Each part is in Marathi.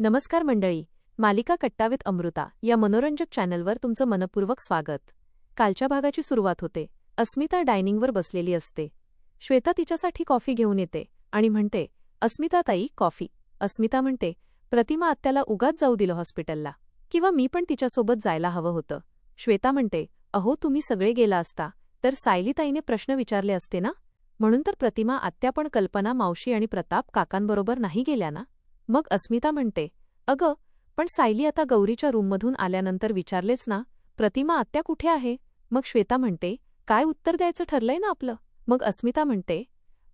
नमस्कार मंडळी, मालिका कट्टा विथ अमृता या मनोरंजक चॅनलवर तुमचं मनपूर्वक स्वागत. कालच्या भागाची सुरुवात होते. अस्मिता डायनिंगवर बसलेली असते. श्वेता तिच्यासाठी कॉफी घेऊन येते आणि म्हणते, अस्मिता ताई कॉफी. अस्मिता म्हणते, प्रतिमा आत्याला उगाच जाऊ दिलं हॉस्पिटलला, किंवा मी पण तिच्यासोबत जायला हवं होतं. श्वेता म्हणते, अहो तुम्ही सगळे गेला असता तर सायली ताईने प्रश्न विचारले असते ना, म्हणून तर प्रतिमा आत्या पण कल्पना मावशी आणि प्रताप काकांबरोबर नाही गेल्या ना. मग अस्मिता म्हणते, अगं पण सायली आता गौरीच्या रूममधून आल्यानंतर विचारलेच ना, प्रतिमा आत्या कुठे आहे. मग श्वेता म्हणते, काय उत्तर द्यायचं ठरलंय ना आपलं. मग अस्मिता म्हणते,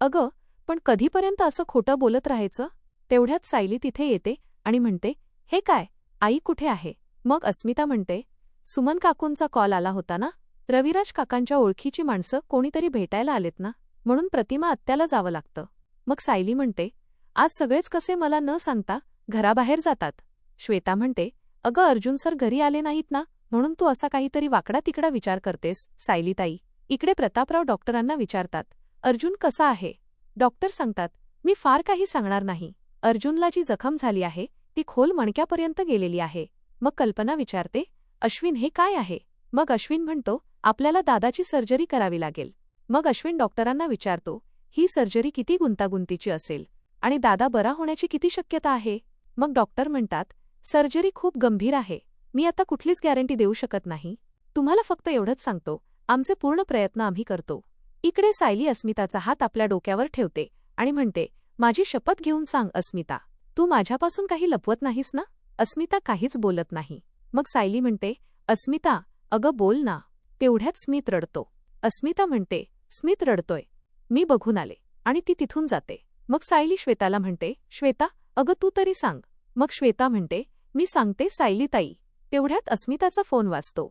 अगं पण कधीपर्यंत असं खोटं बोलत राहायचं. तेवढ्यात सायली तिथे येते आणि म्हणते, हे काय, आई कुठे आहे. मग अस्मिता म्हणते, सुमन काकूंचा कॉल आला होता ना, रविराज काकांच्या ओळखीची माणसं कोणीतरी भेटायला आलेत ना, म्हणून प्रतिमा आत्याला जावं लागतं. मग सायली म्हणते, आज सगळेच कसे मला न सांगता घराबाहेर जातात. श्वेता म्हणते, अगं अर्जुन सर घरी आले नाहीत ना, म्हणून तू असा काहीतरी वाकडा तिकडा विचार करतेस. सायली ताई इकडे प्रतापराव डॉक्टरांना विचारतात, अर्जुन कसा आहे. डॉक्टर सांगतात, मी फार काही सांगणार नाही. अर्जुनला जी जखम झाली आहे ती खोल मणक्यापर्यंत गेलेली आहे. मग कल्पना विचारते, अश्विन हे काय आहे. मग अश्विन म्हणतो, आपल्याला दादाची सर्जरी करावी लागेल. मग अश्विन डॉक्टरांना विचारतो, ही सर्जरी किती गुंतागुंतीची असेल आणि दादा बरा होण्याची किती शक्यता आहे. मग डॉक्टर म्हणतात, सर्जरी खूप गंभीर आहे, मी आता कुठलीच गॅरंटी देऊ शकत नाही. तुम्हाला फक्त एवढंच सांगतो, आमचे पूर्ण प्रयत्न आम्ही करतो. इकडे सायली अस्मिताचा हात आपल्या डोक्यावर ठेवते आणि म्हणते, माझी शपथ घेऊन सांग अस्मिता, तू माझ्यापासून काही लपवत नाहीस ना. अस्मिता काहीच बोलत नाही. मग सायली म्हणते, अस्मिता अगं बोल ना. तेवढ्यात स्मित रडतो. अस्मिता म्हणते, स्मित रडतोय, मी बघून आले, आणि ती तिथून जाते. मग सायली श्वेताला म्हणते, श्वेता अगं तू तरी सांग. मग श्वेता म्हणते, मी सांगते सायली ताई. तेवढ्यात अस्मिताचा फोन वाजतो.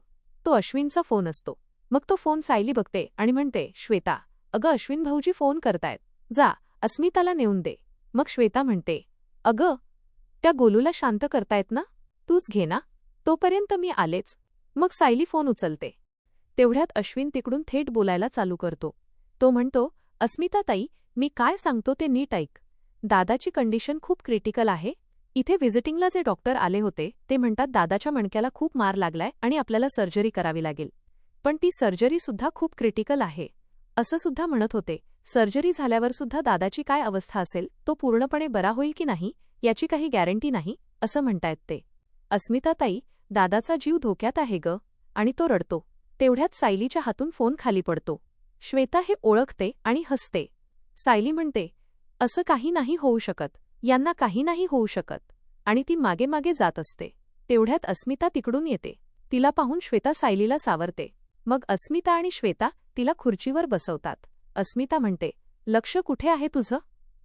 तो अश्विनचा फोन असतो. मग तो फोन सायली बघते आणि म्हणते, श्वेता अगं अश्विन भाऊजी फोन करतायत, जा अस्मिताला नेऊन दे. मग श्वेता म्हणते, अगं त्या गोलूला शांत करतायत ना, तूच घे ना, तोपर्यंत मी आलेच. मग सायली फोन उचलते. तेवढ्यात अश्विन तिकडून थेट बोलायला चालू करतो. तो म्हणतो, अस्मिता ताई मी काय सांगतो ते नीट ऐक. दादाची कंडिशन खूप क्रिटिकल आहे. इथे व्हिजिटिंगला जे डॉक्टर आले होते ते म्हणतात दादाच्या मणक्याला खूप मार लागलाय आणि आपल्याला सर्जरी करावी लागेल. पण ती सर्जरी सुद्धा खूप क्रिटिकल आहे असं सुद्धा म्हणत होते. सर्जरी झाल्यावर सुद्धा दादाची काय अवस्था असेल, तो पूर्णपणे बरा होईल की नाही याची काही गॅरंटी नाही असं म्हणतायत ते. अस्मिता ताई दादाचा जीव धोक्यात आहे ग, आणि तो रडतो. तेवढ्यात सायलीच्या हातून फोन खाली पडतो. श्वेता हे ओळखते आणि हसते. सायली म्हणते, असं काही नाही होऊ शकत, यांना काही नाही होऊ शकत, आणि ती मागे मागे जात असते. तेवढ्यात अस्मिता तिकडून येते. तिला पाहून श्वेता सायलीला सावरते. मग अस्मिता आणि श्वेता तिला खुर्चीवर बसवतात. अस्मिता म्हणते, लक्ष कुठे आहे तुझं,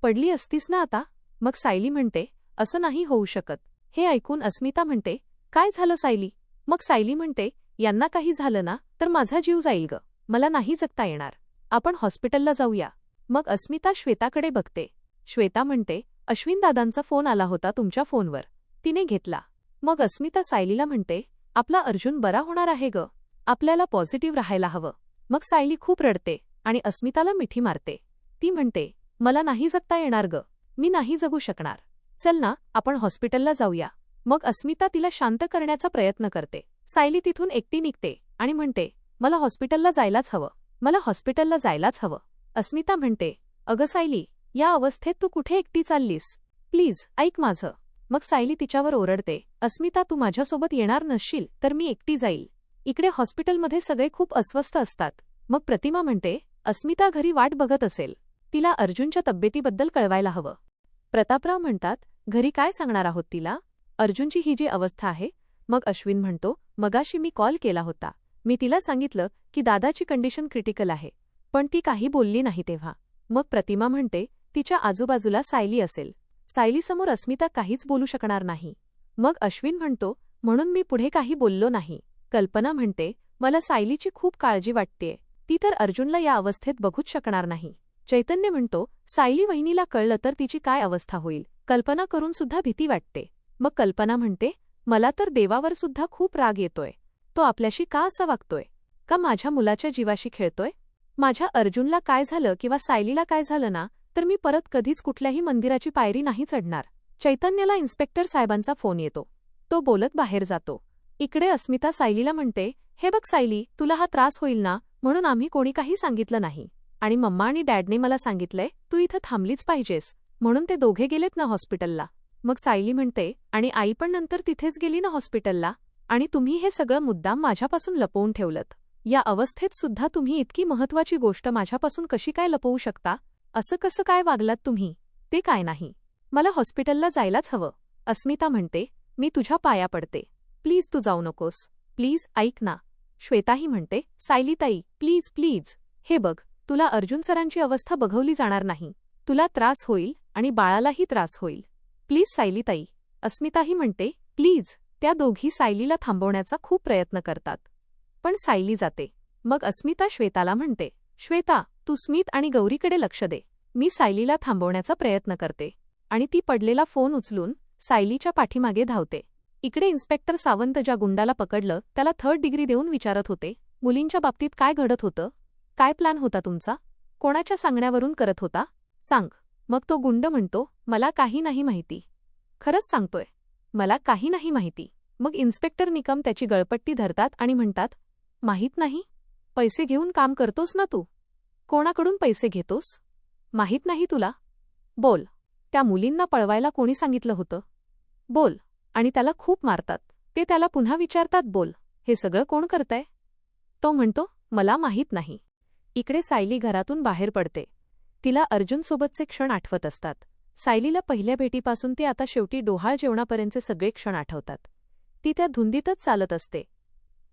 पडली असतीस ना आता. मग सायली म्हणते, असं नाही होऊ शकत. हे ऐकून अस्मिता म्हणते, काय झालं सायली. मग सायली म्हणते, यांना काही झालं ना तर माझा जीव जाईल ग, मला नाही जगता येणार, आपण हॉस्पिटलला जाऊया. मग अस्मिता श्वेताकडे बघते. श्वेता म्हणते, अश्विन दादांचा फोन आला होता तुमच्या फोनवर, तिने घेतला. मग अस्मिता सायलीला म्हणते, आपला अर्जुन बरा होणार आहे ग, आपल्याला पॉझिटिव्ह राहायला हवं. मग सायली खूप रडते आणि अस्मिताला मिठी मारते. ती म्हणते, मला नाही जगता येणार ग, मी नाही जगू शकणार, चल ना आपण हॉस्पिटलला जाऊया. मग अस्मिता तिला शांत करण्याचा प्रयत्न करते. सायली तिथून एकटी निघते आणि म्हणते, मला हॉस्पिटलला जायलाच हवं, मला हॉस्पिटलला जायलाच हवं. अस्मिता म्हणते, अगं सायली या अवस्थेत तू कुठे एकटी चाललीस, प्लीज ऐक माझं. मग सायली तिच्यावर ओरडते, अस्मिता तू माझ्यासोबत येणार नसशील तर मी एकटी जाईल. इकडे हॉस्पिटलमध्ये सगळे खूप अस्वस्थ असतात. मग प्रतिमा म्हणते, अस्मिता घरी वाट बघत असेल, तिला अर्जुनच्या तब्येतीबद्दल कळवायला हवं. प्रतापराव म्हणतात, घरी काय सांगणार आहोत तिला, अर्जुनची ही जी अवस्था आहे. मग अश्विन म्हणतो, मगाशी मी कॉल केला होता, मी तिला सांगितलं की दादाची कंडिशन क्रिटिकल आहे, पण ती काही बोलली नाही तेव्हा. मग प्रतिमा म्हणते, तिच्या आजूबाजूला सायली असेल, सायलीसमोर अस्मिता काहीच बोलू शकणार नाही. मग अश्विन म्हणतो, म्हणून मी पुढे काही बोललो नाही. कल्पना म्हणते, मला सायलीची खूप काळजी वाटतेय, ती तर अर्जुनला या अवस्थेत बघूच शकणार नाही. चैतन्य म्हणतो, सायली वहिनीला कळलं तर तिची काय अवस्था होईल, कल्पना करून सुद्धा भीती वाटते. मग कल्पना म्हणते, मला तर देवावर सुद्धा खूप राग येतोय, तो आपल्याशी का असं वागतोय, का माझ्या मुलाच्या जीवाशी खेळतोय. माझ्या अर्जुनला काय झालं किंवा सायलीला काय झालं ना तर मी परत कधीच कुठल्याही मंदिराची पायरी नाही चढणार. चैतन्यला इन्स्पेक्टर साहेबांचा फोन येतो. तो बोलत बाहेर जातो. इकडे अस्मिता सायलीला म्हणते, हे बघ सायली, तुला हा त्रास होईल ना म्हणून आम्ही कोणी काही सांगितलं नाही. आणि मम्मा आणि डॅडने मला सांगितलंय तू इथं थांबलीच पाहिजेस, म्हणून ते दोघे गेलेत ना हॉस्पिटलला. मग सायली म्हणते, आणि आई पण नंतर तिथेच गेली ना हॉस्पिटलला. आणि तुम्ही हे सगळं मुद्दाम माझ्यापासून लपवून ठेवलंत. या अवस्थेत सुद्धा तुम्ही इतकी महत्त्वाची गोष्ट माझ्यापासून कशी काय लपवू शकता? असं कसं काय वागलात तुम्ही? ते काय नाही. मला हॉस्पिटलला जायलाच हवं. अस्मिता म्हणते, मी तुझ्या पाया पडते. प्लीज तू जाऊ नकोस. प्लीज ऐक ना. श्वेताही म्हणते, सायलीताई प्लीज प्लीज. हे बघ, तुला अर्जुन सरांची अवस्था बघवली जाणार नाही. तुला त्रास होईल आणि बाळालाही त्रास होईल. प्लीज सायलीताई. अस्मिताही म्हणते, प्लीज. त्या दोघी सायलीला थांबवण्याचा खूप प्रयत्न करतात. पण सायली जाते. मग अस्मिता श्वेताला म्हणते, श्वेता, तू स्मित आणि गौरीकडे लक्ष दे. मी सायलीला थांबवण्याचा प्रयत्न करते. आणि ती पडलेला फोन उचलून सायलीच्या पाठीमागे धावते. इकडे इन्स्पेक्टर सावंत ज्या गुंडाला पकडलं त्याला 3rd डिग्री देऊन विचारत होते, मुलींच्या बाबतीत काय घडत होतं? काय प्लॅन होता तुमचा? कोणाच्या सांगण्यावरून करत होता? सांग. मग तो गुंड म्हणतो, मला काही नाही माहिती. खरंच सांगतोय, मला काही नाही माहिती. मग इन्स्पेक्टर निकम त्याची गळपट्टी धरतात आणि म्हणतात, माहीत नाही? पैसे घेऊन काम करतोस ना तू? कोणाकडून पैसे घेतोस? माहीत नाही तुला? बोल. त्या मुलींना पळवायला कोणी सांगितलं होतं? बोल. आणि त्याला खूप मारतात. ते त्याला पुन्हा विचारतात, बोल, हे सगळं कोण करतंय? तो म्हणतो, मला माहीत नाही. इकडे सायली घरातून बाहेर पडते. तिला अर्जुनसोबतचे क्षण आठवत असतात. सायलीला पहिल्या भेटीपासून ते आता शेवटी डोहाळ जेवणापर्यंतचे सगळे क्षण आठवतात. ती त्या धुंदीतच चालत असते.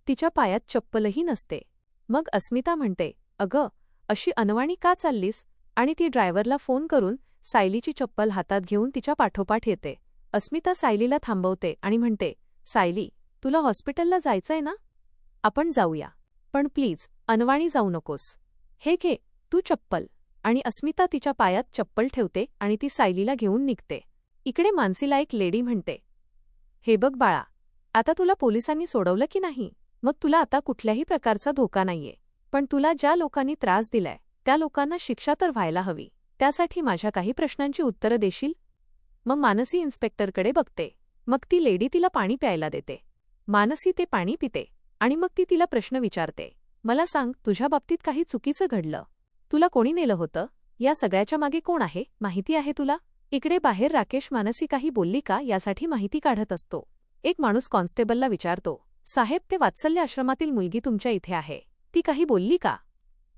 तिच्या पायात चप्पलही नसते. मग अस्मिता म्हणते, अगं, अशी अनवाणी का चाललीस? आणि ती ड्रायव्हरला फोन करून सायलीची चप्पल हातात घेऊन तिच्या पाठोपाठ येते. अस्मिता सायलीला थांबवते आणि म्हणते, सायली, तुला हॉस्पिटलला जायचंय ना? आपण जाऊया. पण प्लीज अनवाणी जाऊ नकोस. हे घे तू चप्पल. आणि अस्मिता तिच्या पायात चप्पल ठेवते आणि ती सायलीला घेऊन निघते. इकडे मानसीला एक लेडी म्हणते, हे बघ बाळा, आता तुला पोलिसांनी सोडवलं की नाही? मग तुला आता कुठल्याही प्रकारचा धोका नाहीये. पण तुला ज्या लोकांनी त्रास दिलाय त्या लोकांना शिक्षा तर व्हायला हवी. त्यासाठी माझ्या काही प्रश्नांची उत्तरं देशील? मग मानसी इन्स्पेक्टरकडे बघते. मग ती लेडी तिला पाणी प्यायला देते. मानसी ते पाणी पिते आणि मग ती तिला प्रश्न विचारते, मला सांग, तुझ्या बाबतीत काही चुकीचं घडलं? तुला कोणी नेलं होतं? या सगळ्याच्या मागे कोण आहे, माहिती आहे तुला? इकडे बाहेर राकेश मानसी काही बोलली का यासाठी माहिती काढत असतो. एक माणूस कॉन्स्टेबलला विचारतो, साहेब, ते वात्सल्य आश्रमातील मुलगी तुमच्या इथे आहे, ती काही बोलली का?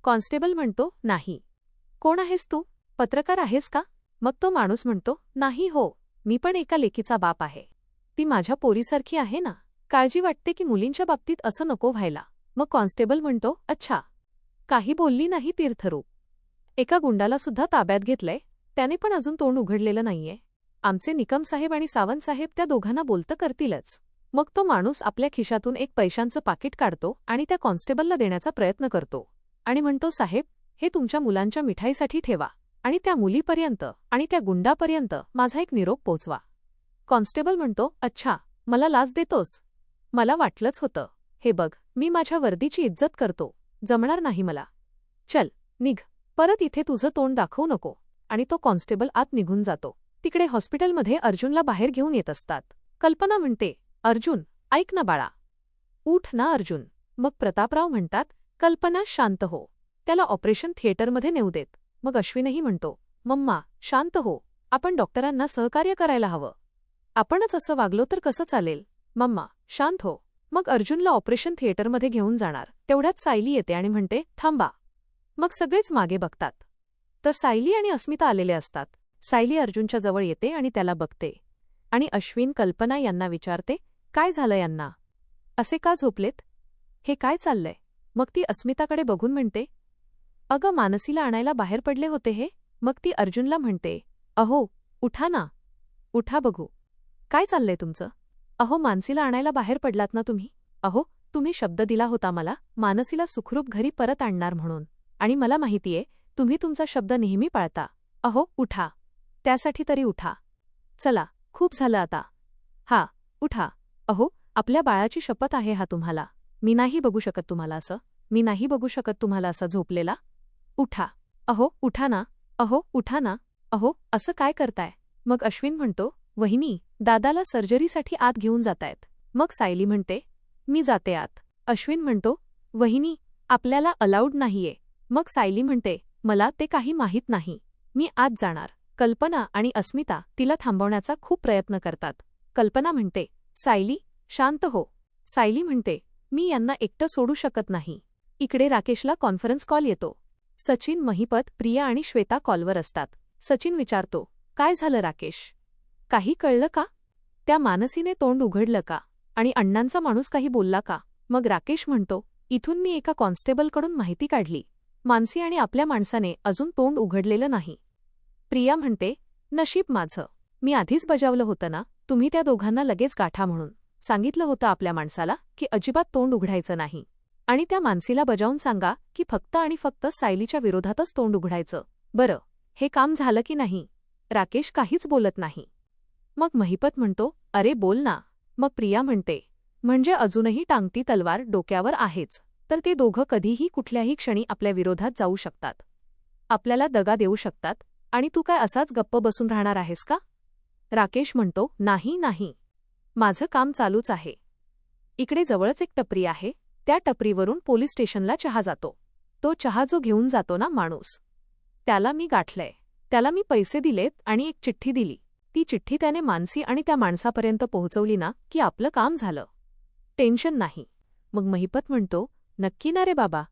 कॉन्स्टेबल म्हणतो, नाही. कोण आहेस तू? पत्रकार आहेस का? मग तो माणूस म्हणतो, नाही हो, मी पण एका लेकीचा बाप आहे. ती माझ्या पोरीसारखी आहे ना. काळजी वाटते की मुलींच्या बाबतीत असं नको व्हायला. मग कॉन्स्टेबल म्हणतो, अच्छा. काही बोलली नाही तीर्थरूप. एका गुंडाला सुद्धा ताब्यात घेतलंय, त्याने पण अजून तोंड उघडलेलं नाहीये. आमचे निकम साहेब आणि सावंत साहेब त्या दोघांना बोलतं करतीलच. मग तो माणूस आपल्या खिशातून एक पैशांचं पाकिट काढतो आणि त्या कॉन्स्टेबलला देण्याचा प्रयत्न करतो आणि म्हणतो, साहेब, हे तुमच्या मुलांच्या मिठाईसाठी ठेवा आणि त्या मुलीपर्यंत आणि त्या गुंडापर्यंत माझा एक निरोप पोचवा. कॉन्स्टेबल म्हणतो, अच्छा, मला लाच देतोस? मला वाटलंच होतं. हे बघ, मी माझ्या वर्दीची इज्जत करतो. जमणार नाही मला. चल, निघ. परत इथे तुझं तोंड दाखवू नको. आणि तो कॉन्स्टेबल आत निघून जातो. तिकडे हॉस्पिटलमध्ये अर्जुनला बाहेर घेऊन येत असतात. कल्पना म्हणते, अर्जुन, ऐक ना बाळा. उठ ना अर्जुन. मग प्रतापराव म्हणतात, कल्पना शांत हो. त्याला ऑपरेशन थिएटरमध्ये नेऊ देत. मग अश्विनही म्हणतो, मम्मा शांत हो. आपण डॉक्टरांना सहकार्य करायला हवं. आपणच असं वागलो तर कसं चालेल? मम्मा शांत हो. मग अर्जुनला ऑपरेशन थिएटरमध्ये घेऊन जाणार. तेवढ्यात सायली येते आणि म्हणते, थांबा. मग सगळेच मागे बघतात. तर सायली आणि अस्मिता आलेले असतात. सायली अर्जुनच्या जवळ येते आणि त्याला बघते. आणि अश्विन कल्पना यांना विचारते, काय झालं यांना? असे का झोपलेत? हे काय चाललंय? मग ती अस्मिताकडे बघून म्हणते, अगं, मानसीला आणायला बाहेर पडले होते हे. मग ती अर्जुनला म्हणते, अहो, उठा ना. उठा बघू. काय चाललंय तुमचं? अहो, मानसीला आणायला बाहेर पडलात ना तुम्ही? अहो, तुम्ही शब्द दिला होता मला मानसीला सुखरूप घरी परत आणणार म्हणून. आणि मला माहितीये तुम्ही तुमचा शब्द नेहमी पाळता. अहो, उठा. त्यासाठी तरी उठा. चला, खूप झालं आता. हा, उठा. अहो, आपल्या बाळाची शपथ आहे हा तुम्हाला. मी नाही बघू शकत तुम्हाला असं. मी नाही बघू शकत तुम्हाला असं झोपलेला. उठा. अहो, उठा ना. अहो, उठा ना. अहो, असं काय करताय? मग अश्विन म्हणतो, वहिनी, दादाला सर्जरीसाठी आत घेऊन जातायत. मग सायली म्हणते, मी जाते आत. अश्विन म्हणतो, वहिनी, आपल्याला अलाउड नाहीये. मग सायली म्हणते, मला ते काही माहीत नाही. मी आत जाणार. कल्पना आणि अस्मिता तिला थांबवण्याचा खूप प्रयत्न करतात. कल्पना म्हणते, सायली, शांत हो. सायली म्हणते, मी यांना एकटं सोडू शकत नाही. इकडे राकेशला कॉन्फरन्स कॉल येतो. सचिन, महिपत, प्रिया आणि श्वेता कॉलवर असतात. सचिन विचारतो, काय झालं राकेश? काही कळलं का? त्या मानसीने तोंड उघडलं का? आणि अण्णांचा माणूस काही बोलला का? मग राकेश म्हणतो, इथून मी एका कॉन्स्टेबलकडून माहिती काढली. मानसी आणि आपल्या माणसाने अजून तोंड उघडलेलं नाही. प्रिया म्हणते, नशीब माझं. मी आधीच बजावलं होतं ना, तुम्ही त्या दोघांना लगेच गाठा म्हणून. सांगितलं होतं आपल्या माणसाला की अजिबात तोंड उघडायचं नाही. आणि त्या मानसीला बजावून सांगा की फक्त आणि फक्त सायलीच्या विरोधातच तोंड उघडायचं. बरं, हे काम झालं की नाही? राकेश काहीच बोलत नाही. मग महिपत म्हणतो, अरे बोल ना. मग प्रिया म्हणते, म्हणजे अजूनही टांगती तलवार डोक्यावर आहेच. तर ते दोघं कधीही कुठल्याही क्षणी आपल्या विरोधात जाऊ शकतात. आपल्याला दगा देऊ शकतात. आणि तू काय असाच गप्प बसून राहणार आहेस का? राकेश म्हणतो, नाही नाही, माझं काम चालूच आहे. इकडे जवळच एक टपरी आहे. त्या टपरीवरून पोलीस स्टेशनला चहा जातो. तो चहा जो घेऊन जातो ना माणूस, त्याला मी गाठलंय. त्याला मी पैसे दिलेत आणि एक चिठ्ठी दिली. ती चिठ्ठी त्याने मानसी आणि त्या माणसापर्यंत पोहोचवली ना की आपलं काम झालं. टेन्शन नाही. मग महिपत म्हणतो, नक्की ना रे बाबा?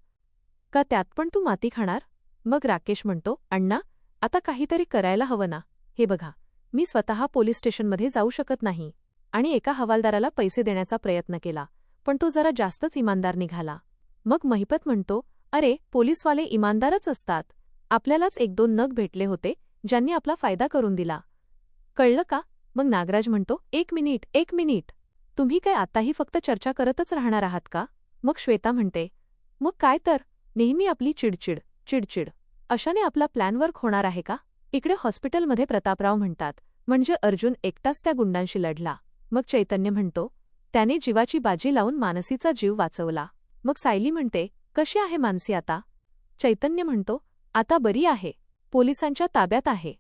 का त्यात पण तू माती खाणार? मग राकेश म्हणतो, अण्णा, आता काहीतरी करायला हवं ना. हे बघा, मी स्वतः पोलीस स्टेशनमध्ये जाऊ शकत नाही. आणि एका हवालदाराला पैसे देण्याचा प्रयत्न केला, पण तो जरा जास्तच इमानदार निघाला. मग महिपत म्हणतो, अरे, पोलीसवाले इमानदारच असतात. आपल्यालाच 1-2 नग भेटले होते ज्यांनी आपला फायदा करून दिला. कळलं का? मग नागराज म्हणतो, एक मिनिट. तुम्ही काय आताही फक्त चर्चा करतच राहणार आहात का? मग श्वेता म्हणते, मग काय तर, नेहमी आपली चिडचिड. अशाने आपला प्लॅन वर्क होणार आहे का? इकडे हॉस्पिटलमध्ये प्रतापराव म्हणतात, म्हणजे अर्जुन एकटाच त्या गुंडांशी लढला. मग चैतन्य म्हणतो, त्याने जीवाची बाजी लावून मानसीचा जीव वाचवला. मग सायली म्हणते, कशी आहे मानसी आता? चैतन्य म्हणतो, आता बरी आहे. पोलिसांच्या ताब्यात आहे.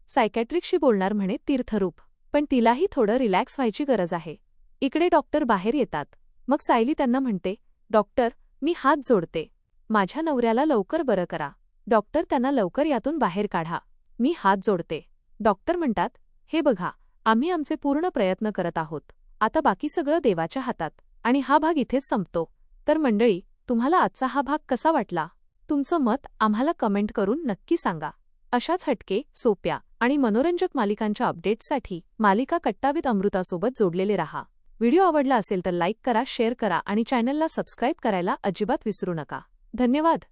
सायकॅट्रिकशी बोलणार म्हणे तीर्थरूप. पण तिलाही थोडं रिलॅक्स व्हायची गरज आहे. इकडे डॉक्टर बाहेर येतात. मग सायली त्यांना म्हणते, डॉक्टर, मी हात जोडते. माझ्या नवऱ्याला लवकर बरं करा. डॉक्टर, त्यांना लवकर यातून बाहेर काढा. मी हात जोडते. डॉक्टर म्हणतात, हे बघा, आम्ही आमचे पूर्ण प्रयत्न करत आहोत. आता बाकी सगळं देवाच्या हातात. आणि हा भाग इथेच संपतो. तर मंडळी, तुम्हाला आजचा हा भाग कसा वाटला? तुमचं मत आम्हाला कमेंट करून नक्की सांगा. अशाच हटके, सोप्या आणि मनोरंजक मालिकांच्या अपडेट्ससाठी मालिका कट्टा विथ अमृतासोबत जोडलेले रहा. व्हिडिओ आवडला असेल तर लाईक करा, शेअर करा आणि चॅनलला सबस्क्राईब करायला अजिबात विसरू नका. धन्यवाद.